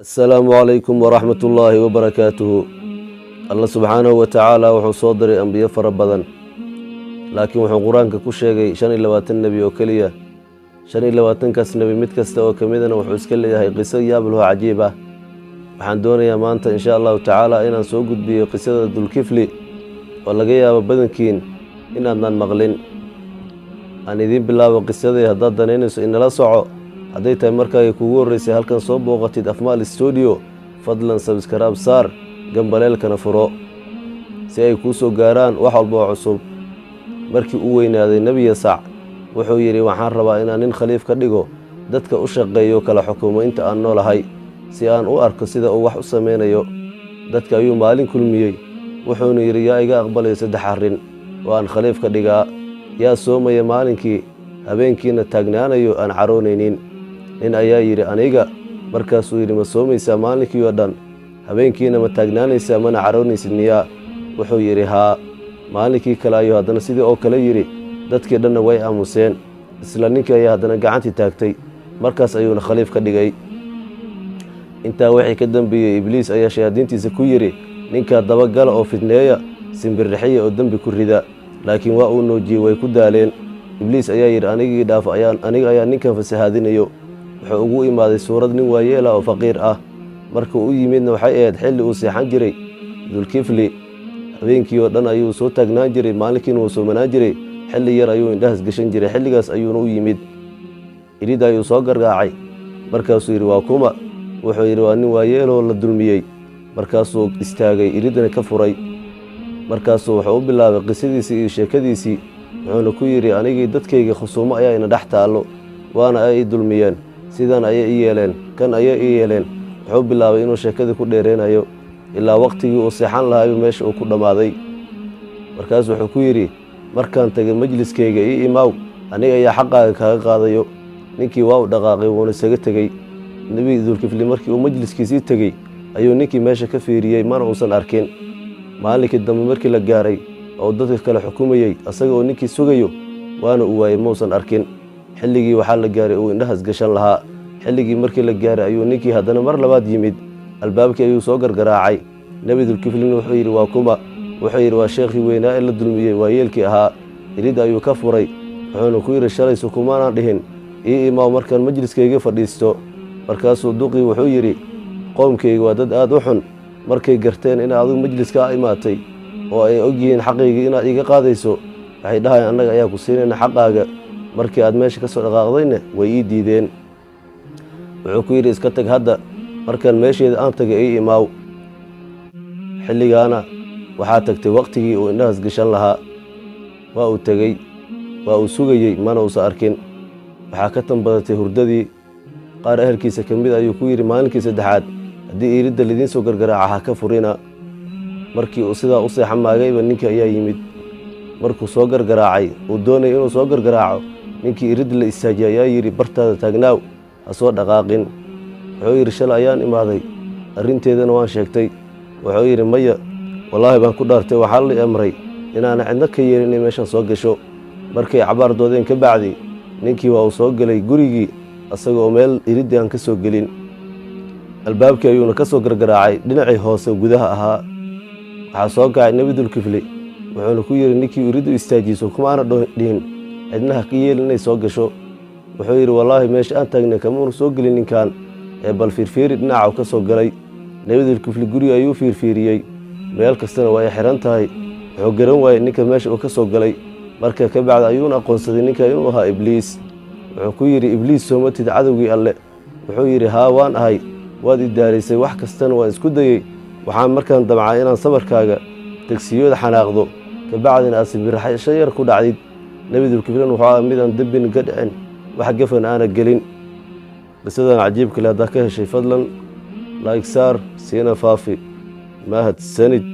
السلام عليكم ورحمة الله وبركاته. الله سبحانه وتعالى wuxuu soo diray anbiyo fara badan, laakiin wuxuu quraanka ku sheegay 25 nabi oo kaliya. 25kaas nabi mid kasta oo kamidana wuxuu iska leeyahay qiso yaab leh oo cajiib ah. Waxaan doonayaa maanta insha Allah tacaala inaan soo gudbiyo qisada Dulkifli oo laga yaabo badankiin inaadnan maqlin. Aan idin bilaabo qisadii haddaad danaynayso in la soco. hadday tahay markay kugu horeysay halkan soo booqatid Afmaal Studio, fadlan subscribe saar, gambaleelkana furo si ay kuu soo gaaraan wax walba oo cusub. Markii uu weynaaday Nabi Yasac wuxuu yiri waxaan rabaa inaan nin khaliif ka dhigo dadka u shaqeeyo kala xukumo inta aan noolahay, si aan u arko sida uu wax u sameynayo. Dadka ayuu maalin kulmiyey, wuxuuna yiri yaa iga aqbalay 3 arrin oo aan khaliif ka dhigaa. yaa soomaya maalinkii, habeenkiina taagnaanayo aan caroonaynin. nin ayaa yiri aniga. markaasuu yiri ma soomaysaa maalinkii oo dhan, habeenkiina ma taagnaanaysaa mana caroonaysid miyaa? wuxuu yiri haa. maalinkii kale ayuu haddana sidii oo kale yiri. dadkii dhanna way aamuseen. isla ninkii ayaa haddana gacantii taagtay, markaas ayuuna khaliif ka dhigay. intaa wixii ka dambeeyey Ibliis ayaa shayaadiintiisa ku yiri ninkaa dabagala oo fitneeya, simbirrixiya oo dembi ku rida. laakiin waa uu noojiyey, way ku daaleen. Ibliis ayaa yiri anigii dhaaf aniga ayaa ninkan fasahaadinayo. wuxuu ugu imaaday suurad nin waayeela oo faqiir ah. markuu u yimidna waxay ahayd xilli uu seexan jiray. Dulkifli habeenkii oo dhan ayuu soo taagnaan jiray, maalinkiina wuu soomanaan jiray. xilli yar ayuu indhahas gashan jiray. xilligaas ayuuna u yimid. irid ayuu soo gargaacay. markaasuu yidhi waa kuma? wuxuu yidhi waa nin waayeeloo la dulmiyey. markaasuu istaagay, iridna ka furay. markaasuu wuxuu u bilaabay qisadiisii iyo sheekadiisii. wuxuuna ku yidhi anigii dadkayga khusuumo ayaa ina dhex taallo, waana ay i dulmiyeen. sidan ayay i yeeleen, kan ayay i yeeleen. wuxuu bilaabay inuu sheekadii ku dheereynayo ilaa waqtigii uu seexan lahaayuu meesha uu ku dhammaaday. markaas wuxuu ku yidhi markaan tagay majliskayga ii imaaw, aniga ayaa xaqaaga kaaga qaadayo. ninkii waa u dhaqaaqay, wuuna isaga tegey. nebi Dulkifli markii uu majliskiisii tegey ayuu ninkii meesha ka fiiriyey, mana uusan arkin. maalinkii dambe markii la gaaray oo dadka kale xukumayey, asaga oo ninkii sugayo, waana uu waayey, mausan arkin. xilligii waxaa la gaaray uu indhahas gashan lahaa. xilligii markii la gaaray ayuu ninkii haddana mar labaad yimid. albaabkii ayuu soo gargaraacay. nebi Dulkiflina wuxuu yidhi waa kuma? wuxuu yidhi waa sheekhii weynaa ee la dulmiyey, waa yeelkii ahaa. irid ayuu ka furay. wuxuuna ku yidhi shalaysu kumaanaan dhihin ii imaaw markaan majliskayga fadhiisto? markaasuu duqii wuxuu yidhi qoomkayga waa dad aad u xun. markay garteen in adigu majliska a imaatay oo ay og yihiin xaqaygii inaad iga qaadayso, waxay dhahayaan annaga ayaa ku siinayna xaqaaga. markii aad meesha ka soo dhaqaaqdayna way ii diideen. wuxuu ku yidhi iska tag hadda, markaan meesheeda aan tagay ii imaaw. xilligaana waxaa tagtay waqtigii uu indhahas gashan lahaa. waa uu tegey, waa uu sugayey, mana uusan arkin. waxaa ka tanbadatay hurdadii. qaar ehelkiisa ka mid ayuu ku yidhi maalinkii 3aad haddii iridda lidiin soo gargaraaca ha ka furina. markii uu sidaa u seexan maagayba ninkii ayaa yimid. markuu soo gargaraacay uu doonayay inuu soo gargaraaco, ninkii iridda la istaajiyey ayaa yidhi bartaada taagnaaw, ha soo dhaqaaqin. wuxuu yidhi shalay ayaan imaaday, arrinteedana waan sheegtay. wuxuu yidhi maya, wallaahi baan ku dhaartay, waxaa la amray inaana cidno ka yeelin inay meeshan soo gasho. markay cabaar doodeen ka bacdi, ninkii waa uu soo galay gurigii asaga oo meel iriddii aan ka soo gelin. albaabkii ayuuna ka soo gargaraacay dhinacii hoose gudaha ahaa. waxaa soo kacay nebi Dulkifli, wuxuuna ku yidhi ninkii iriddu istaajiso kumaana dhihin cidnaha ka yeelin inay soo gasho. wuxuu yidhi wallaahi meesha aan taagnay kamuuna soo gelin ninkan, ee bal fiirfiiri dhinaca uu ka soo galay. nebi Dulkifli guriga ayuu fiirfiiriyey, meel kastana waa ay xiran tahay. wuxuu garan waayey ninka meesha uu ka soo galay. marka ka bacdi ayuuna aqoonsaday ninka inuu ahaa Ibliis. wuxuu ku yidhi Ibliis soomatid cadowgii alle? wuxuu yidhi haa waan ahay, waad i daaraysay, wax kastana waan isku dayey. waxaan markaan damcay inaan sabarkaaga tagsiyooda xanaaqdo, ka bacdina aad simbirraxasho yar ku dhacdid. nebi Dulkiflina wuxuu ahaa midaan dembina ka dhicin, wax gafan aana gelin. qisadan cajiibka leh haddaa ka heshay fadlan like saar, siina faafi. mahad sanid.